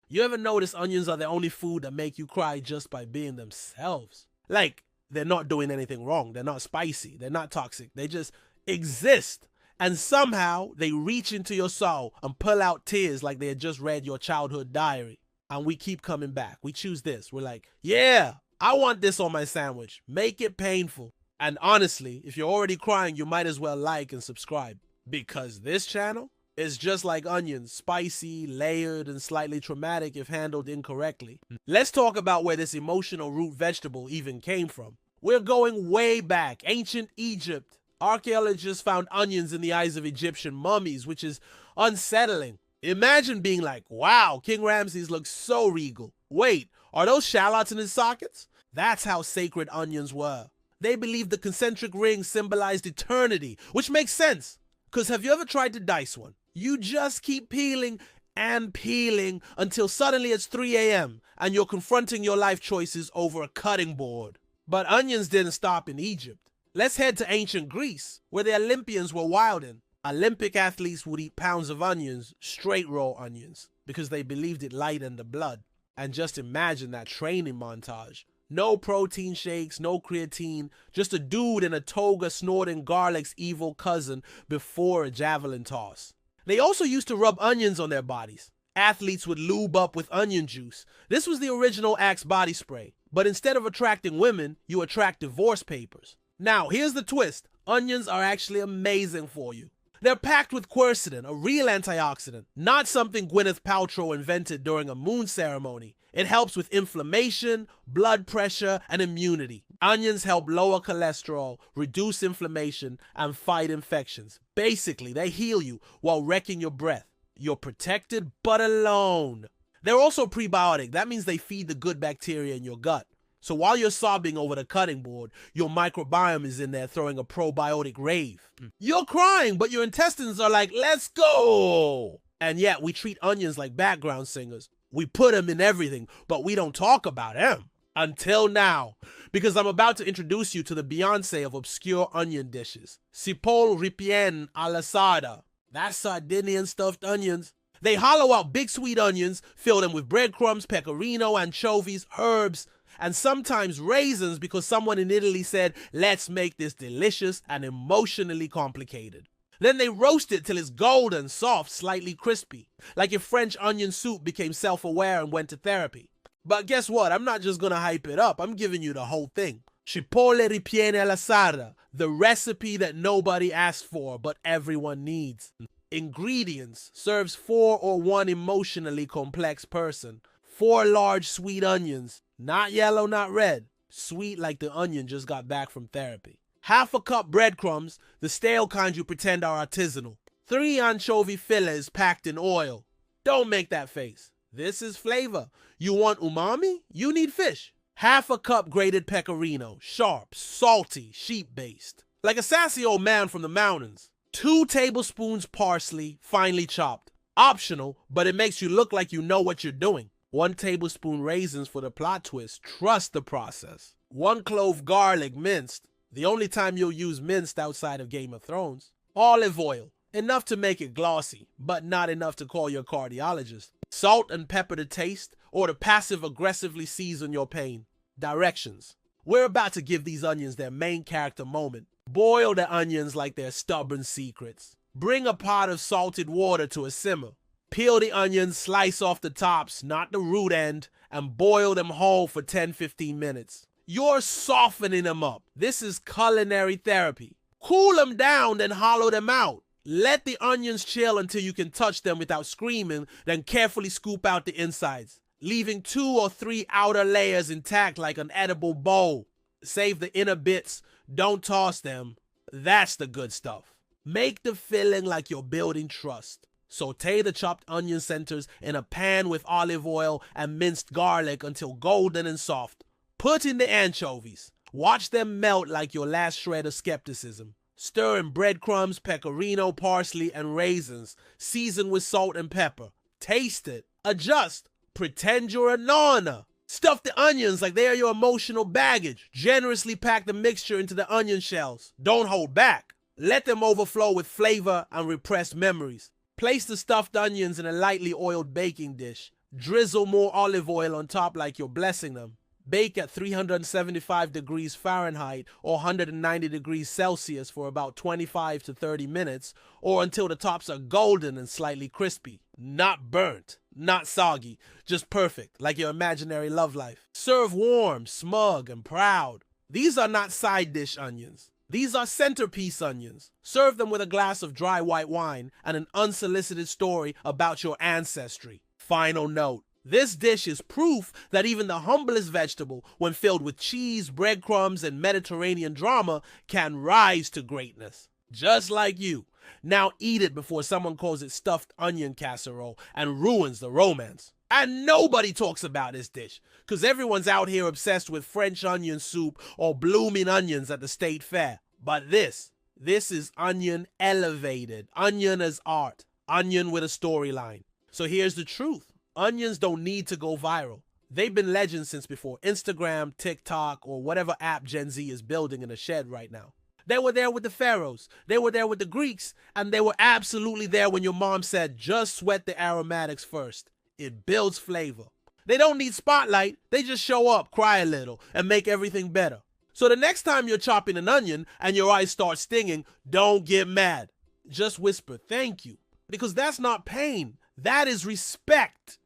You ever notice onions are the only food that make you cry just by being themselves? Like, they're not doing anything wrong. They're not spicy. They're not toxic. They just exist. And somehow they reach into your soul and pull out tears like they had just read your childhood diary. And we keep coming back. We choose this. We're like, yeah, I want this on my sandwich. Make it painful. And honestly, if you're already crying, you might as well like and subscribe. Because this channel is just like onions, spicy, layered, and slightly traumatic if handled incorrectly. Let's talk about where this emotional root vegetable even came from. We're going way back, ancient Egypt. Archaeologists found onions in the eyes of Egyptian mummies, which is unsettling. Imagine being like, wow, King Ramses looks so regal. Wait, are those shallots in his sockets? That's how sacred onions were. They believed the concentric rings symbolized eternity, which makes sense. Because have you ever tried to dice one? You just keep peeling and peeling until suddenly it's 3 a.m. and you're confronting your life choices over a cutting board. But onions didn't stop in Egypt. Let's head to ancient Greece, where the Olympians were wildin'. Olympic athletes would eat pounds of onions, straight raw onions, because they believed it lightened the blood. And just imagine that training montage. No protein shakes, no creatine, just a dude in a toga snorting garlic's evil cousin before a javelin toss. They also used to rub onions on their bodies. Athletes would lube up with onion juice. This was the original Axe body spray. But instead of attracting women, you attract divorce papers. Now, here's the twist. Onions are actually amazing for you. They're packed with quercetin, a real antioxidant, not something Gwyneth Paltrow invented during a moon ceremony. It helps with inflammation, blood pressure, and immunity. Onions help lower cholesterol, reduce inflammation, and fight infections. Basically, they heal you while wrecking your breath. You're protected, but alone. They're also prebiotic. That means they feed the good bacteria in your gut. So while you're sobbing over the cutting board, your microbiome is in there throwing a probiotic rave. You're crying, but your intestines are like, let's go. And yet we treat onions like background singers. We put them in everything, but we don't talk about them. Until now. Because I'm about to introduce you to the Beyonce of obscure onion dishes. Cipolle ripiene alla sarda. That's Sardinian stuffed onions. They hollow out big sweet onions, fill them with breadcrumbs, pecorino, anchovies, herbs, and sometimes raisins because someone in Italy said, let's make this delicious and emotionally complicated. Then they roast it till it's golden, soft, slightly crispy, like if French onion soup became self-aware and went to therapy. But guess what? I'm not just gonna hype it up, I'm giving you the whole thing. Cipolle ripiene alla sarda, the recipe that nobody asked for but everyone needs. Ingredients: serves 4 or 1 emotionally complex person. 4 large sweet onions, not yellow, not red, sweet like the onion just got back from therapy. Half a cup breadcrumbs, the stale kind you pretend are artisanal. 3 anchovy fillets packed in oil. Don't make that face. This is flavor. You want umami? You need fish. Half a cup grated pecorino, sharp, salty, sheep-based. Like a sassy old man from the mountains. 2 tablespoons parsley, finely chopped. Optional, but it makes you look like you know what you're doing. 1 tablespoon raisins for the plot twist. Trust the process. 1 clove garlic minced. The only time you'll use minced outside of Game of Thrones. Olive oil. Enough to make it glossy, but not enough to call your cardiologist. Salt and pepper to taste, or to passive-aggressively season your pain. Directions. We're about to give these onions their main character moment. Boil the onions like they're stubborn secrets. Bring a pot of salted water to a simmer. Peel the onions, slice off the tops, not the root end, and boil them whole for 10-15 minutes. You're softening them up. This is culinary therapy. Cool them down, then hollow them out. Let the onions chill until you can touch them without screaming, then carefully scoop out the insides, leaving 2 or 3 outer layers intact like an edible bowl. Save the inner bits. Don't toss them. That's the good stuff. Make the filling like you're building trust. Sauté the chopped onion centers in a pan with olive oil and minced garlic until golden and soft. Put in the anchovies. Watch them melt like your last shred of skepticism. Stir in breadcrumbs, pecorino, parsley, and raisins. Season with salt and pepper. Taste it. Adjust. Pretend you're a nonna. Stuff the onions like they are your emotional baggage. Generously pack the mixture into the onion shells. Don't hold back. Let them overflow with flavor and repressed memories. Place the stuffed onions in a lightly oiled baking dish. Drizzle more olive oil on top like you're blessing them. Bake at 375 degrees Fahrenheit or 190 degrees Celsius for about 25 to 30 minutes, or until the tops are golden and slightly crispy. Not burnt, not soggy, just perfect, like your imaginary love life. Serve warm, smug, and proud. These are not side dish onions. These are centerpiece onions. Serve them with a glass of dry white wine and an unsolicited story about your ancestry. Final note. This dish is proof that even the humblest vegetable, when filled with cheese, breadcrumbs, and Mediterranean drama, can rise to greatness. Just like you. Now eat it before someone calls it stuffed onion casserole and ruins the romance. And nobody talks about this dish, because everyone's out here obsessed with French onion soup or blooming onions at the state fair. But this is onion elevated. Onion as art. Onion with a storyline. So here's the truth. Onions don't need to go viral. They've been legends since before Instagram, TikTok, or whatever app Gen Z is building in a shed right now. They were there with the pharaohs, they were there with the Greeks, and they were absolutely there when your mom said, just sweat the aromatics first. It builds flavor. They don't need spotlight, they just show up, cry a little, and make everything better. So the next time you're chopping an onion and your eyes start stinging, don't get mad. Just whisper, thank you. Because that's not pain, that is respect.